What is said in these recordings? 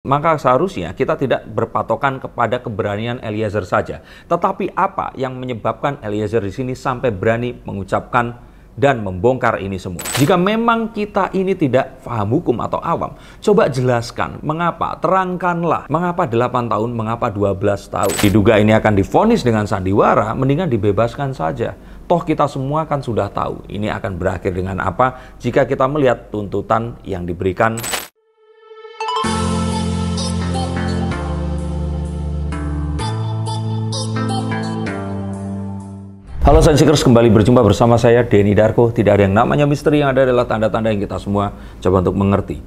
Maka seharusnya kita tidak berpatokan kepada keberanian Eliezer saja. Tetapi apa yang menyebabkan Eliezer di sini sampai berani mengucapkan dan membongkar ini semua? Jika memang kita ini tidak paham hukum atau awam, coba jelaskan mengapa, terangkanlah mengapa 8 tahun, mengapa 12 tahun. Diduga ini akan divonis dengan sandiwara, mendingan dibebaskan saja. Toh kita semua kan sudah tahu ini akan berakhir dengan apa jika kita melihat tuntutan yang diberikan. Halo Sainsikers, kembali berjumpa bersama saya Denny Darko. Tidak ada yang namanya misteri, yang ada adalah tanda-tanda yang kita semua coba untuk mengerti.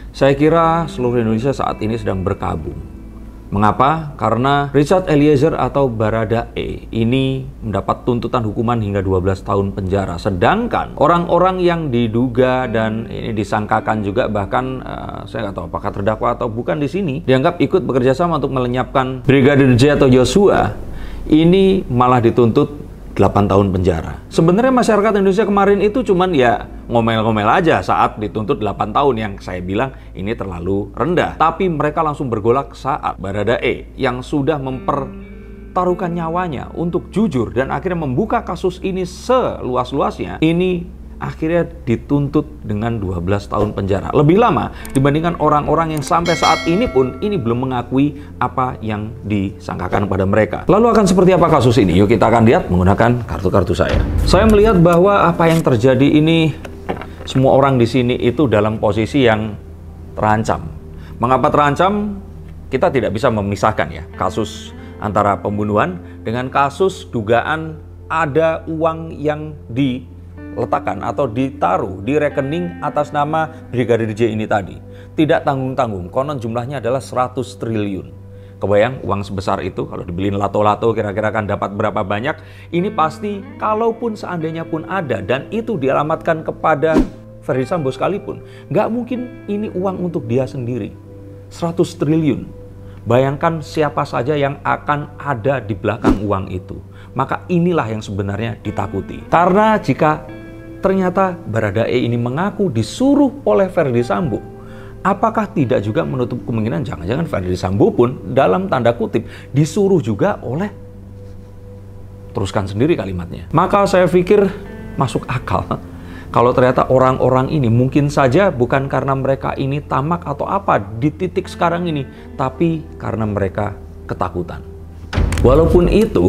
Saya kira seluruh Indonesia saat ini sedang berkabung. Mengapa? Karena Richard Eliezer atau Baradae ini mendapat tuntutan hukuman hingga 12 tahun penjara. Sedangkan orang-orang yang diduga dan ini disangkakan juga, bahkan saya nggak tahu apakah terdakwa atau bukan di sini, dianggap ikut bekerja sama untuk melenyapkan Brigadir J atau Joshua, ini malah dituntut 8 tahun penjara. Sebenarnya masyarakat Indonesia kemarin itu cuman ya ngomel-ngomel aja saat dituntut 8 tahun yang saya bilang ini terlalu rendah. Tapi mereka langsung bergolak saat Baradae yang sudah mempertaruhkan nyawanya untuk jujur dan akhirnya membuka kasus ini seluas-luasnya, ini akhirnya dituntut dengan 12 tahun penjara. Lebih lama dibandingkan orang-orang yang sampai saat ini pun ini belum mengakui apa yang disangkakan pada mereka. Lalu akan seperti apa kasus ini? Yuk kita akan lihat menggunakan kartu-kartu saya. Saya melihat bahwa apa yang terjadi ini, semua orang di sini itu dalam posisi yang terancam. Mengapa terancam? Kita tidak bisa memisahkan ya kasus antara pembunuhan dengan kasus dugaan ada uang yang diletakkan atau ditaruh di rekening atas nama Brigadir J ini tadi. Tidak tanggung-tanggung, konon jumlahnya adalah 100 triliun. Kebayang uang sebesar itu kalau dibeliin lato-lato kira-kira akan dapat berapa banyak? Ini pasti kalaupun seandainya pun ada dan itu dialamatkan kepada Ferdy Sambo sekalipun, nggak mungkin ini uang untuk dia sendiri. 100 triliun. Bayangkan siapa saja yang akan ada di belakang uang itu. Maka inilah yang sebenarnya ditakuti. Karena jika ternyata Baradae ini mengaku disuruh oleh Ferdy Sambo, apakah tidak juga menutup kemungkinan jangan-jangan Ferdy Sambo pun dalam tanda kutip disuruh juga oleh, teruskan sendiri kalimatnya. Maka saya pikir masuk akal kalau ternyata orang-orang ini mungkin saja bukan karena mereka ini tamak atau apa di titik sekarang ini, tapi karena mereka ketakutan. Walaupun itu,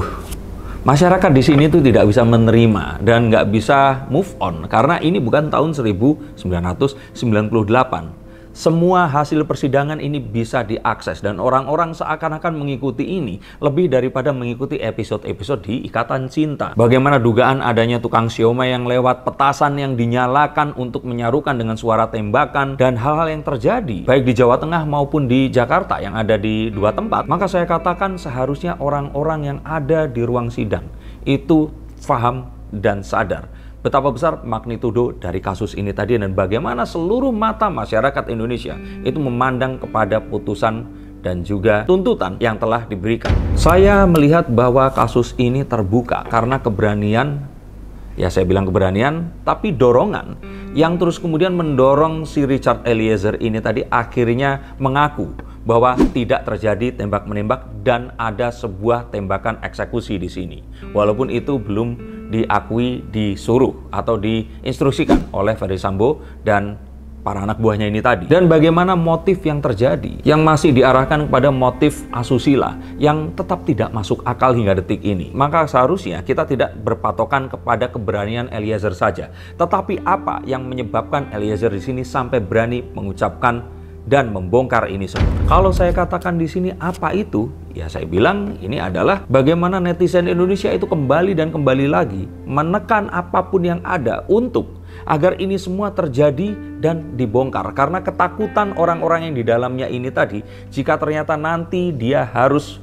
masyarakat di sini tuh tidak bisa menerima dan nggak bisa move on karena ini bukan tahun 1998. Semua hasil persidangan ini bisa diakses dan orang-orang seakan-akan mengikuti ini lebih daripada mengikuti episode-episode di Ikatan Cinta. Bagaimana dugaan adanya tukang siomay yang lewat, petasan yang dinyalakan untuk menyarukan dengan suara tembakan, dan hal-hal yang terjadi baik di Jawa Tengah maupun di Jakarta yang ada di dua tempat. Maka saya katakan seharusnya orang-orang yang ada di ruang sidang itu paham dan sadar betapa besar magnitudo dari kasus ini tadi dan bagaimana seluruh mata masyarakat Indonesia itu memandang kepada putusan dan juga tuntutan yang telah diberikan. Saya melihat bahwa kasus ini terbuka karena keberanian, ya saya bilang keberanian, tapi dorongan yang terus kemudian mendorong si Richard Eliezer ini tadi akhirnya mengaku bahwa tidak terjadi tembak-menembak dan ada sebuah tembakan eksekusi di sini. Walaupun itu belum diakui, disuruh atau diinstruksikan oleh Ferdy Sambo dan para anak buahnya ini tadi. Dan bagaimana motif yang terjadi yang masih diarahkan kepada motif asusila yang tetap tidak masuk akal hingga detik ini. Maka seharusnya kita tidak berpatokan kepada keberanian Eliezer saja. Tetapi apa yang menyebabkan Eliezer di sini sampai berani mengucapkan dan membongkar ini semua? Kalau saya katakan di sini apa itu, ya saya bilang ini adalah bagaimana netizen Indonesia itu kembali dan kembali lagi menekan apapun yang ada untuk agar ini semua terjadi dan dibongkar. Karena ketakutan orang-orang yang di dalamnya ini tadi, jika ternyata nanti dia harus,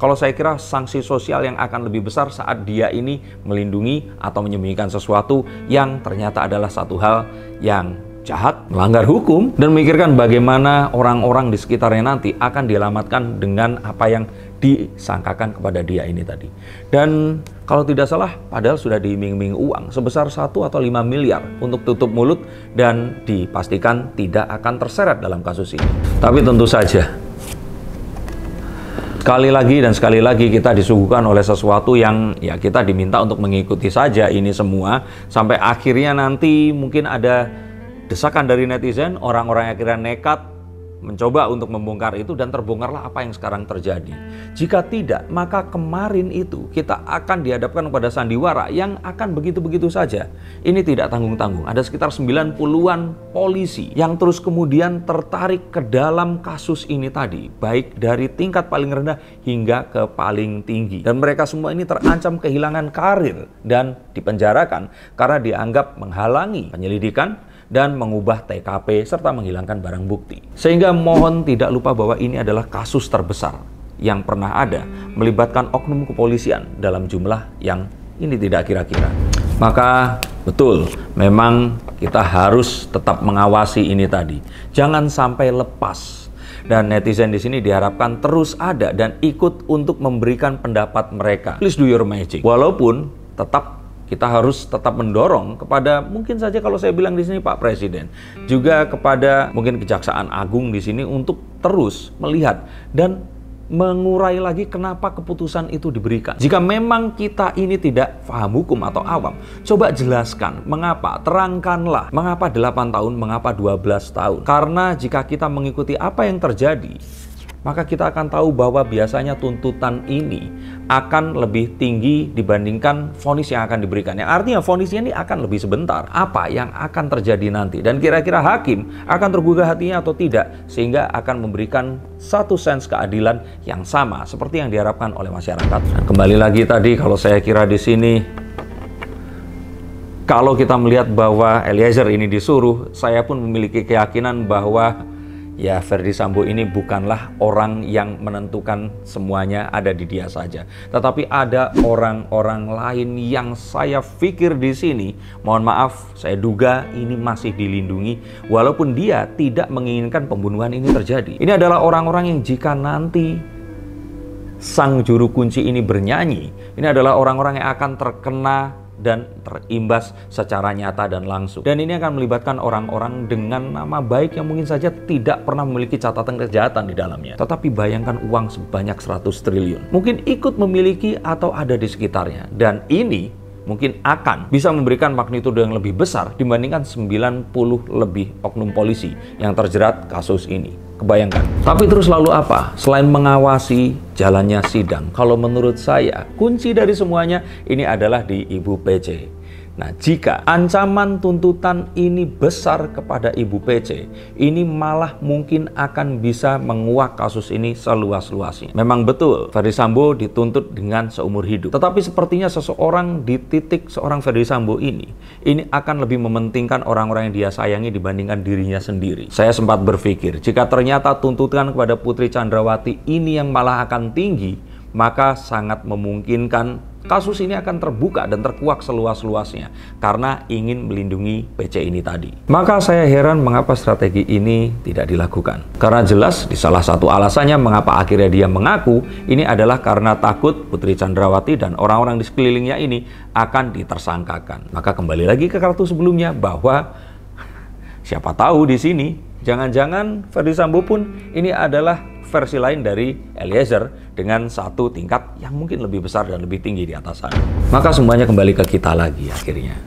kalau saya kira sanksi sosial yang akan lebih besar saat dia ini melindungi atau menyembunyikan sesuatu yang ternyata adalah satu hal yang jahat, melanggar hukum, dan memikirkan bagaimana orang-orang di sekitarnya nanti akan dialamatkan dengan apa yang disangkakan kepada dia ini tadi. Dan kalau tidak salah, padahal sudah diiming-iming uang sebesar 1 atau 5 miliar untuk tutup mulut dan dipastikan tidak akan terseret dalam kasus ini. Tapi tentu saja, sekali lagi kita disuguhkan oleh sesuatu yang ya kita diminta untuk mengikuti saja ini semua. Sampai akhirnya nanti mungkin ada desakan dari netizen, orang-orang yang akhirnya nekat mencoba untuk membongkar itu, dan terbongkarlah apa yang sekarang terjadi. Jika tidak, maka kemarin itu kita akan dihadapkan kepada sandiwara yang akan begitu-begitu saja. Ini tidak tanggung-tanggung. Ada sekitar 90-an polisi yang terus kemudian tertarik ke dalam kasus ini tadi, baik dari tingkat paling rendah hingga ke paling tinggi. Dan mereka semua ini terancam kehilangan karir dan dipenjarakan karena dianggap menghalangi penyelidikan dan mengubah TKP serta menghilangkan barang bukti. Sehingga mohon tidak lupa bahwa ini adalah kasus terbesar yang pernah ada melibatkan oknum kepolisian dalam jumlah yang ini tidak kira-kira. Maka betul, memang kita harus tetap mengawasi ini tadi. Jangan sampai lepas. Dan netizen di sini diharapkan terus ada dan ikut untuk memberikan pendapat mereka. Please do your magic. Walaupun kita harus tetap mendorong kepada, mungkin saja kalau saya bilang di sini Pak Presiden, juga kepada mungkin Kejaksaan Agung di sini untuk terus melihat dan mengurai lagi kenapa keputusan itu diberikan. Jika memang kita ini tidak paham hukum atau awam, coba jelaskan mengapa, terangkanlah mengapa 8 tahun, mengapa 12 tahun. Karena jika kita mengikuti apa yang terjadi, maka kita akan tahu bahwa biasanya tuntutan ini akan lebih tinggi dibandingkan vonis yang akan diberikan. Yang artinya vonisnya ini akan lebih sebentar. Apa yang akan terjadi nanti? Dan kira-kira hakim akan tergugah hatinya atau tidak, sehingga akan memberikan satu sense keadilan yang sama seperti yang diharapkan oleh masyarakat. Nah, kembali lagi tadi, kalau saya kira di sini, kalau kita melihat bahwa Eliezer ini disuruh, saya pun memiliki keyakinan bahwa ya, Ferdy Sambo ini bukanlah orang yang menentukan semuanya ada di dia saja. Tetapi ada orang-orang lain yang saya pikir di sini, mohon maaf, saya duga ini masih dilindungi walaupun dia tidak menginginkan pembunuhan ini terjadi. Ini adalah orang-orang yang jika nanti sang juru kunci ini bernyanyi, ini adalah orang-orang yang akan terkena dan terimbas secara nyata dan langsung. Dan ini akan melibatkan orang-orang dengan nama baik yang mungkin saja tidak pernah memiliki catatan kejahatan di dalamnya. Tetapi bayangkan uang sebanyak 100 triliun. Mungkin ikut memiliki atau ada di sekitarnya. Dan ini mungkin akan bisa memberikan magnitudo yang lebih besar dibandingkan 90 lebih oknum polisi yang terjerat kasus ini. Kebayangkan. Tapi terus lalu apa? Selain mengawasi jalannya sidang, kalau menurut saya kunci dari semuanya ini adalah di Ibu PC. Nah, jika ancaman tuntutan ini besar kepada Ibu PC, ini malah mungkin akan bisa menguak kasus ini seluas-luasnya. Memang betul, Ferdy Sambo dituntut dengan seumur hidup. Tetapi sepertinya seseorang di titik seorang Ferdy Sambo ini akan lebih mementingkan orang-orang yang dia sayangi dibandingkan dirinya sendiri. Saya sempat berpikir, jika ternyata tuntutan kepada Putri Chandrawati ini yang malah akan tinggi, maka sangat memungkinkan kasus ini akan terbuka dan terkuak seluas-luasnya karena ingin melindungi PC ini tadi. Maka saya heran mengapa strategi ini tidak dilakukan. Karena jelas di salah satu alasannya mengapa akhirnya dia mengaku ini adalah karena takut Putri Chandrawati dan orang-orang di sekelilingnya ini akan ditersangkakan. Maka kembali lagi ke kartu sebelumnya bahwa siapa tahu di sini jangan-jangan Ferdy Sambo pun ini adalah versi lain dari Eliezer dengan satu tingkat yang mungkin lebih besar dan lebih tinggi di atas sana. Maka semuanya kembali ke kita lagi akhirnya.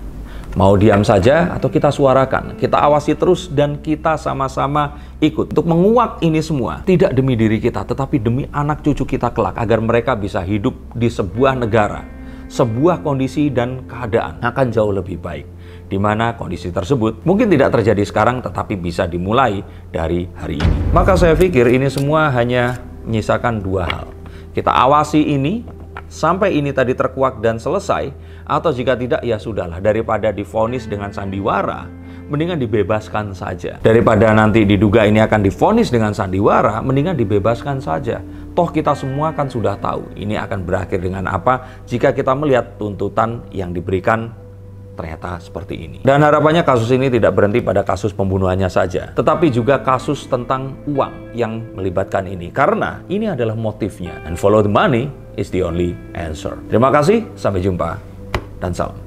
Mau diam saja atau kita suarakan, kita awasi terus dan kita sama-sama ikut untuk menguak ini semua. Tidak demi diri kita, tetapi demi anak cucu kita kelak agar mereka bisa hidup di sebuah negara, sebuah kondisi dan keadaan akan jauh lebih baik. Di mana kondisi tersebut mungkin tidak terjadi sekarang tetapi bisa dimulai dari hari ini. Maka saya pikir ini semua hanya menyisakan dua hal. Kita awasi ini sampai ini tadi terkuak dan selesai, atau jika tidak ya sudahlah, daripada divonis dengan sandiwara mendingan dibebaskan saja. Daripada nanti diduga ini akan divonis dengan sandiwara, mendingan dibebaskan saja. Toh kita semua kan sudah tahu ini akan berakhir dengan apa jika kita melihat tuntutan yang diberikan ternyata seperti ini. Dan harapannya kasus ini tidak berhenti pada kasus pembunuhannya saja, tetapi juga kasus tentang uang yang melibatkan ini. Karena ini adalah motifnya. And follow the money is the only answer. Terima kasih, sampai jumpa, dan salam.